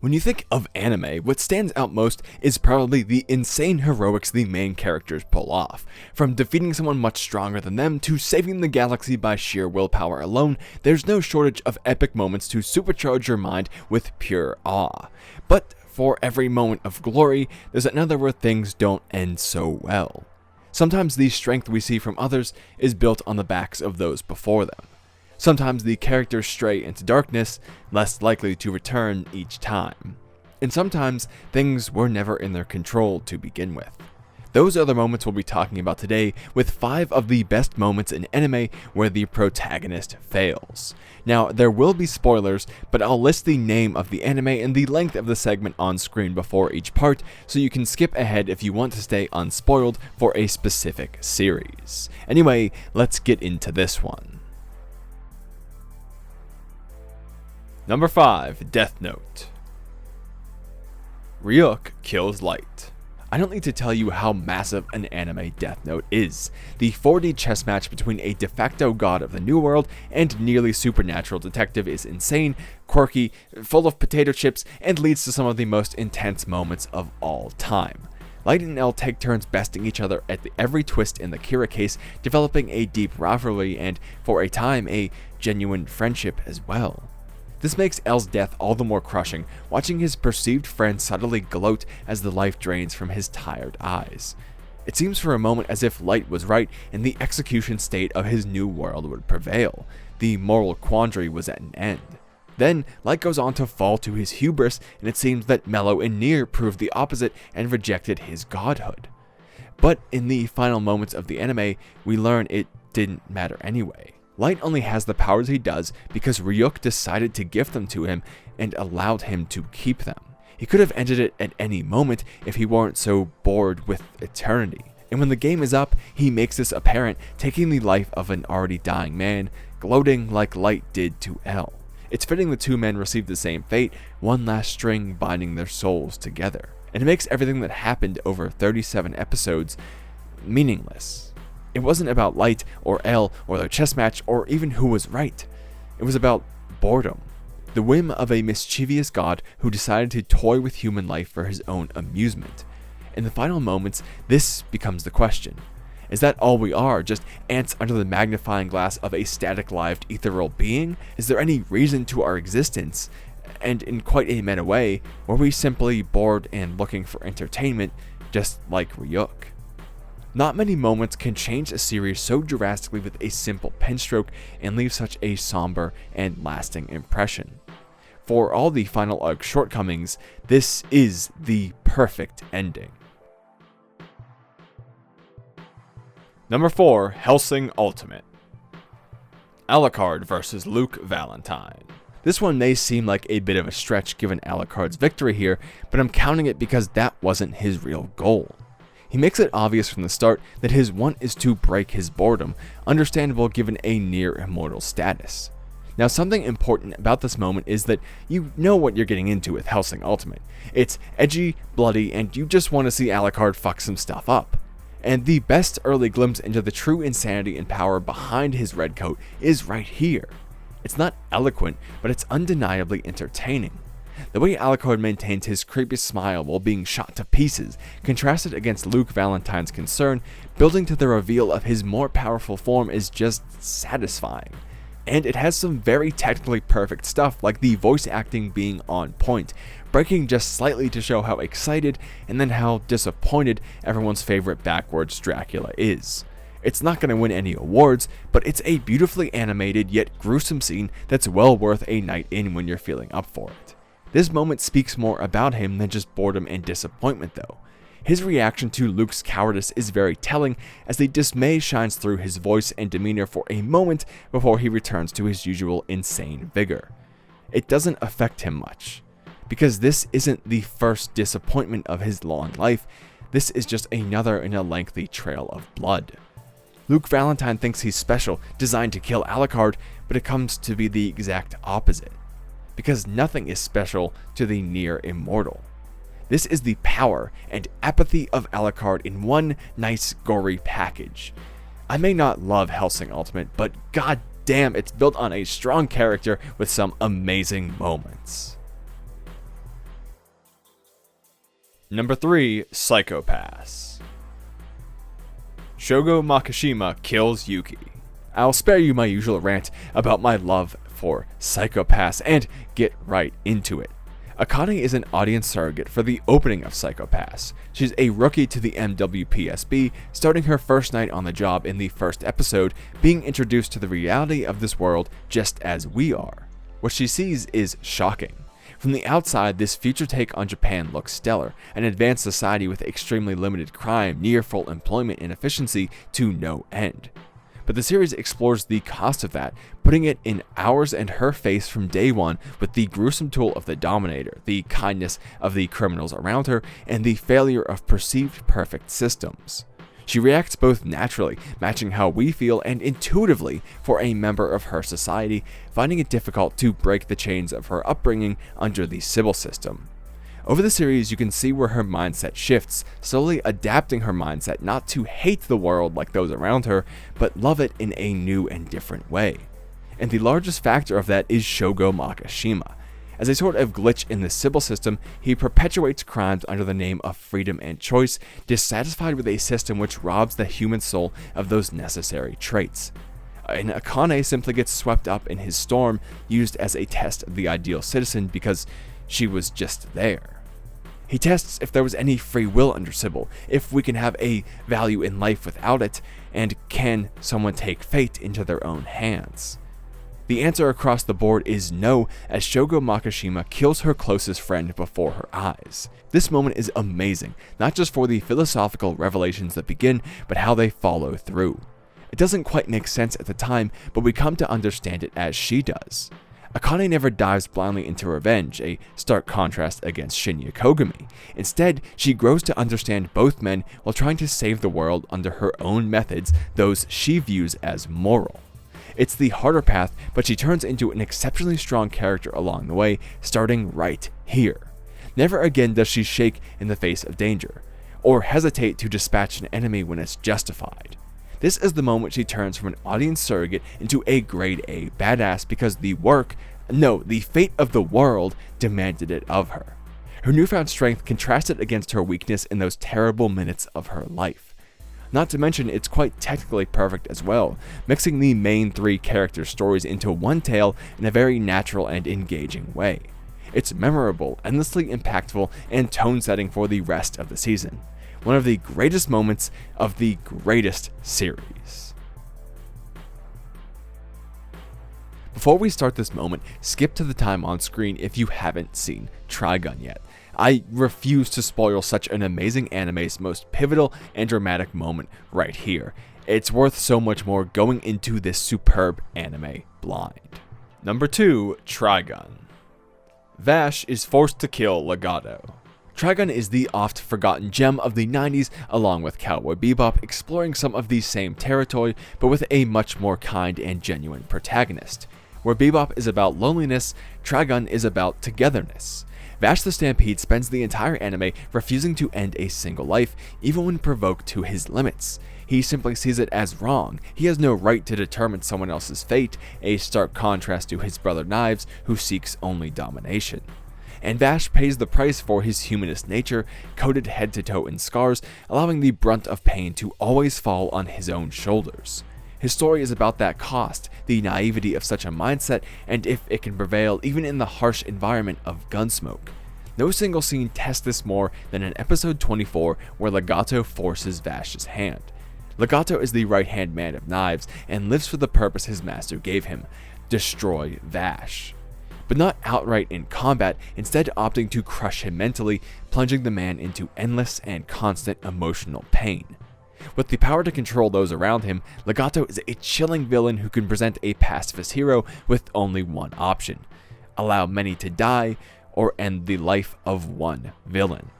When you think of anime, what stands out most is probably the insane heroics the main characters pull off. From defeating someone much stronger than them to saving the galaxy by sheer willpower alone, there's no shortage of epic moments to supercharge your mind with pure awe. But for every moment of glory, there's another where things don't end so well. Sometimes the strength we see from others is built on the backs of those before them. Sometimes the characters stray into darkness, less likely to return each time. And sometimes things were never in their control to begin with. Those are the moments we'll be talking about today, with 5 of the best moments in anime where the protagonist fails. Now, there will be spoilers, but I'll list the name of the anime and the length of the segment on screen before each part, so you can skip ahead if you want to stay unspoiled for a specific series. Anyway, let's get into this one. Number 5, Death Note. Ryuk kills Light. I don't need to tell you how massive an anime Death Note is. The 4D chess match between a de facto god of the New World and nearly supernatural detective is insane, quirky, full of potato chips, and leads to some of the most intense moments of all time. Light and L take turns besting each other at every twist in the Kira case, developing a deep rivalry and, for a time, a genuine friendship as well. This makes L's death all the more crushing, watching his perceived friend subtly gloat as the life drains from his tired eyes. It seems for a moment as if Light was right and the execution state of his new world would prevail. The moral quandary was at an end. Then, Light goes on to fall to his hubris, and it seems that Mello and Nier proved the opposite and rejected his godhood. But in the final moments of the anime, we learn it didn't matter anyway. Light only has the powers he does because Ryuk decided to gift them to him and allowed him to keep them. He could have ended it at any moment if he weren't so bored with eternity. And when the game is up, he makes this apparent, taking the life of an already dying man, gloating like Light did to L. It's fitting the two men received the same fate, one last string binding their souls together. And it makes everything that happened over 37 episodes meaningless. It wasn't about Light or L or their chess match or even who was right. It was about boredom. The whim of a mischievous god who decided to toy with human life for his own amusement. In the final moments, this becomes the question. Is that all we are, just ants under the magnifying glass of a static-lived ethereal being? Is there any reason to our existence? And in quite a meta way, were we simply bored and looking for entertainment, just like Ryuk? Not many moments can change a series so drastically with a simple pen stroke and leave such a somber and lasting impression. For all the final arc shortcomings, this is the perfect ending. Number 4, Hellsing Ultimate. Alucard vs. Luke Valentine. This one may seem like a bit of a stretch given Alucard's victory here, but I'm counting it because that wasn't his real goal. He makes it obvious from the start that his want is to break his boredom, understandable given a near immortal status. Now, something important about this moment is that you know what you're getting into with Hellsing Ultimate. It's edgy, bloody, and you just want to see Alucard fuck some stuff up. And the best early glimpse into the true insanity and power behind his red coat is right here. It's not eloquent, but it's undeniably entertaining. The way Alucard maintains his creepy smile while being shot to pieces, contrasted against Luke Valentine's concern, building to the reveal of his more powerful form, is just satisfying. And it has some very technically perfect stuff, like the voice acting being on point, breaking just slightly to show how excited and then how disappointed everyone's favorite backwards Dracula is. It's not going to win any awards, but it's a beautifully animated yet gruesome scene that's well worth a night in when you're feeling up for it. This moment speaks more about him than just boredom and disappointment though. His reaction to Luke's cowardice is very telling, as the dismay shines through his voice and demeanor for a moment before he returns to his usual insane vigor. It doesn't affect him much, because this isn't the first disappointment of his long life, this is just another in a lengthy trail of blood. Luke Valentine thinks he's special, designed to kill Alucard, but it comes to be the exact opposite. Because nothing is special to the near immortal. This is the power and apathy of Alucard in one nice gory package. I may not love Hellsing Ultimate, but god damn, it's built on a strong character with some amazing moments. Number 3. Psychopaths. Shogo Makishima kills Yuki. I'll spare you my usual rant about my love for psychopaths and get right into it. Akane is an audience surrogate for the opening of Psychopaths. She's a rookie to the MWPSB, starting her first night on the job in the first episode, being introduced to the reality of this world just as we are. What she sees is shocking. From the outside, this future take on Japan looks stellar, an advanced society with extremely limited crime, near full employment and efficiency to no end. But the series explores the cost of that, putting it in ours and her face from day one with the gruesome tool of the Dominator, the kindness of the criminals around her, and the failure of perceived perfect systems. She reacts both naturally, matching how we feel, and intuitively for a member of her society, finding it difficult to break the chains of her upbringing under the Sybil system. Over the series, you can see where her mindset shifts, slowly adapting her mindset not to hate the world like those around her, but love it in a new and different way. And the largest factor of that is Shogo Makishima. As a sort of glitch in the Sybil system, he perpetuates crimes under the name of freedom and choice, dissatisfied with a system which robs the human soul of those necessary traits. And Akane simply gets swept up in his storm, used as a test of the ideal citizen because she was just there. He tests if there was any free will under Sybil, if we can have a value in life without it, and can someone take fate into their own hands. The answer across the board is no, as Shogo Makishima kills her closest friend before her eyes. This moment is amazing, not just for the philosophical revelations that begin, but how they follow through. It doesn't quite make sense at the time, but we come to understand it as she does. Akane never dives blindly into revenge, a stark contrast against Shinya Kogami. Instead, she grows to understand both men while trying to save the world under her own methods, those she views as moral. It's the harder path, but she turns into an exceptionally strong character along the way, starting right here. Never again does she shake in the face of danger, or hesitate to dispatch an enemy when it's justified. This is the moment she turns from an audience surrogate into a grade A badass because the fate of the world demanded it of her. Her newfound strength contrasted against her weakness in those terrible minutes of her life. Not to mention, it's quite technically perfect as well, mixing the main 3 character stories into one tale in a very natural and engaging way. It's memorable, endlessly impactful, and tone-setting for the rest of the season. One of the greatest moments of the greatest series. Before we start this moment, skip to the time on screen if you haven't seen TRIGUN yet. I refuse to spoil such an amazing anime's most pivotal and dramatic moment right here. It's worth so much more going into this superb anime blind. Number 2. TRIGUN. Vash is forced to kill Legato. TRIGUN is the oft-forgotten gem of the 90s, along with Cowboy Bebop, exploring some of the same territory, but with a much more kind and genuine protagonist. Where Bebop is about loneliness, TRIGUN is about togetherness. Vash the Stampede spends the entire anime refusing to end a single life, even when provoked to his limits. He simply sees it as wrong. He has no right to determine someone else's fate, a stark contrast to his brother Knives, who seeks only domination. And Vash pays the price for his humanist nature, coated head to toe in scars, allowing the brunt of pain to always fall on his own shoulders. His story is about that cost, the naivety of such a mindset, and if it can prevail even in the harsh environment of Gunsmoke. No single scene tests this more than in episode 24 where Legato forces Vash's hand. Legato is the right-hand man of Knives and lives for the purpose his master gave him: destroy Vash. But not outright in combat, instead opting to crush him mentally, plunging the man into endless and constant emotional pain. With the power to control those around him, Legato is a chilling villain who can present a pacifist hero with only one option: allow many to die, or end the life of one villain.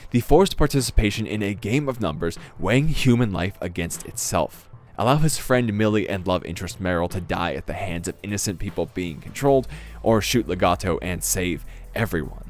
The forced participation in a game of numbers, weighing human life against itself. Allow his friend Millie and love interest Meryl to die at the hands of innocent people being controlled, or shoot Legato and save everyone.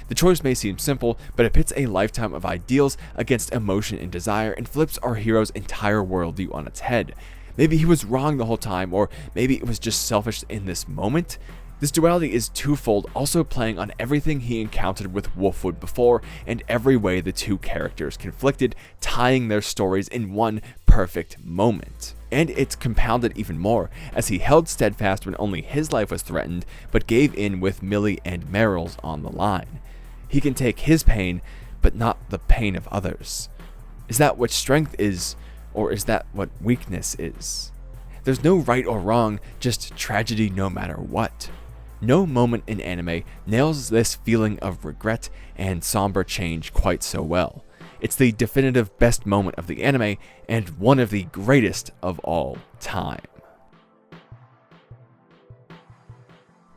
The choice may seem simple, but it pits a lifetime of ideals against emotion and desire and flips our hero's entire worldview on its head. Maybe he was wrong the whole time, or maybe it was just selfish in this moment. This duality is twofold, also playing on everything he encountered with Wolfwood before and every way the two characters conflicted, tying their stories in one perfect moment. And it's compounded even more, as he held steadfast when only his life was threatened, but gave in with Millie and Meryl's on the line. He can take his pain, but not the pain of others. Is that what strength is, or is that what weakness is? There's no right or wrong, just tragedy no matter what. No moment in anime nails this feeling of regret and somber change quite so well. It's the definitive best moment of the anime, and one of the greatest of all time.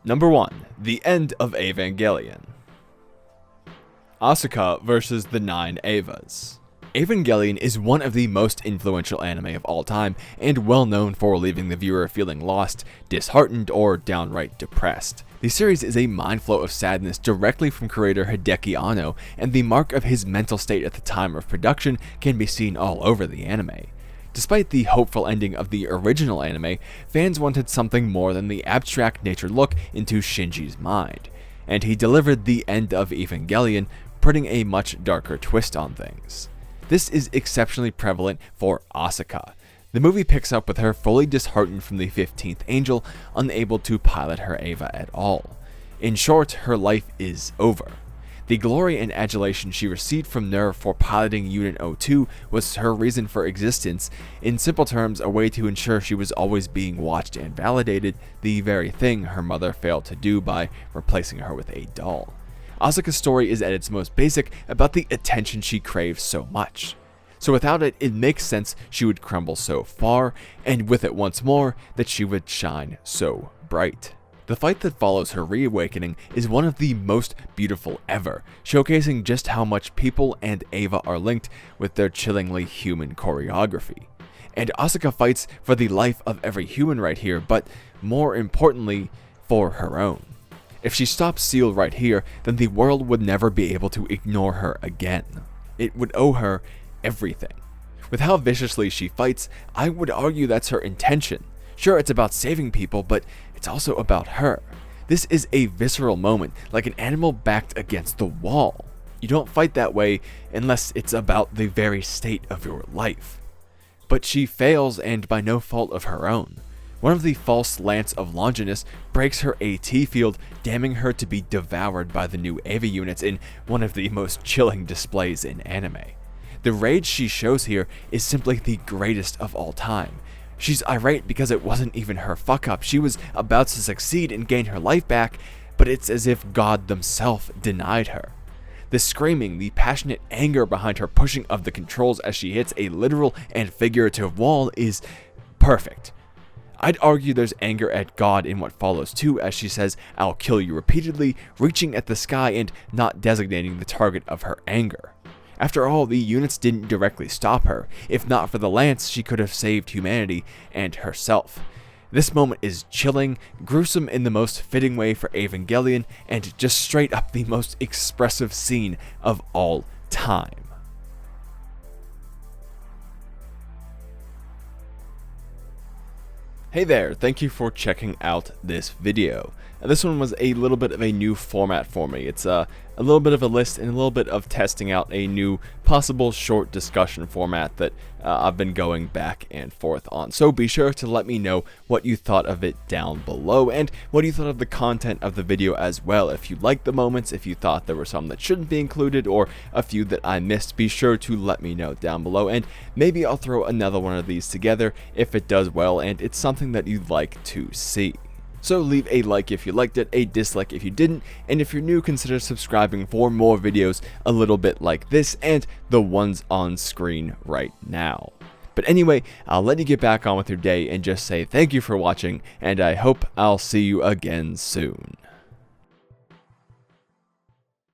Number 1. The End of Evangelion. Asuka versus the 9 Evas. Evangelion is one of the most influential anime of all time, and well known for leaving the viewer feeling lost, disheartened, or downright depressed. The series is a mindflow of sadness directly from creator Hideki Anno, and the mark of his mental state at the time of production can be seen all over the anime. Despite the hopeful ending of the original anime, fans wanted something more than the abstract nature look into Shinji's mind, and he delivered the End of Evangelion, putting a much darker twist on things. This is exceptionally prevalent for Asuka. The movie picks up with her fully disheartened from the 15th Angel, unable to pilot her Eva at all. In short, her life is over. The glory and adulation she received from NERV for piloting Unit 02 was her reason for existence, in simple terms a way to ensure she was always being watched and validated, the very thing her mother failed to do by replacing her with a doll. Asuka's story is at its most basic about the attention she craves so much. So without it, it makes sense she would crumble so far, and with it once more, that she would shine so bright. The fight that follows her reawakening is one of the most beautiful ever, showcasing just how much people and Eva are linked with their chillingly human choreography. And Asuka fights for the life of every human right here, but more importantly, for her own. If she stops Seal right here, then the world would never be able to ignore her again. It would owe her everything. With how viciously she fights, I would argue that's her intention. Sure, it's about saving people, but it's also about her. This is a visceral moment, like an animal backed against the wall. You don't fight that way unless it's about the very state of your life. But she fails, and by no fault of her own. One of the false Lance of Longinus breaks her AT field, damning her to be devoured by the new Eva units in one of the most chilling displays in anime. The rage she shows here is simply the greatest of all time. She's irate because it wasn't even her fuck-up. She was about to succeed and gain her life back, but it's as if God themselves denied her. The screaming, the passionate anger behind her pushing of the controls as she hits a literal and figurative wall is perfect. I'd argue there's anger at God in what follows too, as she says, "I'll kill you" repeatedly, reaching at the sky and not designating the target of her anger. After all, the units didn't directly stop her. If not for the lance, she could have saved humanity and herself. This moment is chilling, gruesome in the most fitting way for Evangelion, and just straight up the most expressive scene of all time. Hey there, thank you for checking out this video. This one was a little bit of a new format for me. It's a little bit of a list and a little bit of testing out a new possible short discussion format that I've been going back and forth on. So be sure to let me know what you thought of it down below, and what you thought of the content of the video as well. If you liked the moments, if you thought there were some that shouldn't be included, or a few that I missed, be sure to let me know down below, and maybe I'll throw another one of these together if it does well and it's something that you'd like to see. So leave a like if you liked it, a dislike if you didn't, and if you're new, consider subscribing for more videos a little bit like this and the ones on screen right now. But anyway, I'll let you get back on with your day and just say thank you for watching, and I hope I'll see you again soon.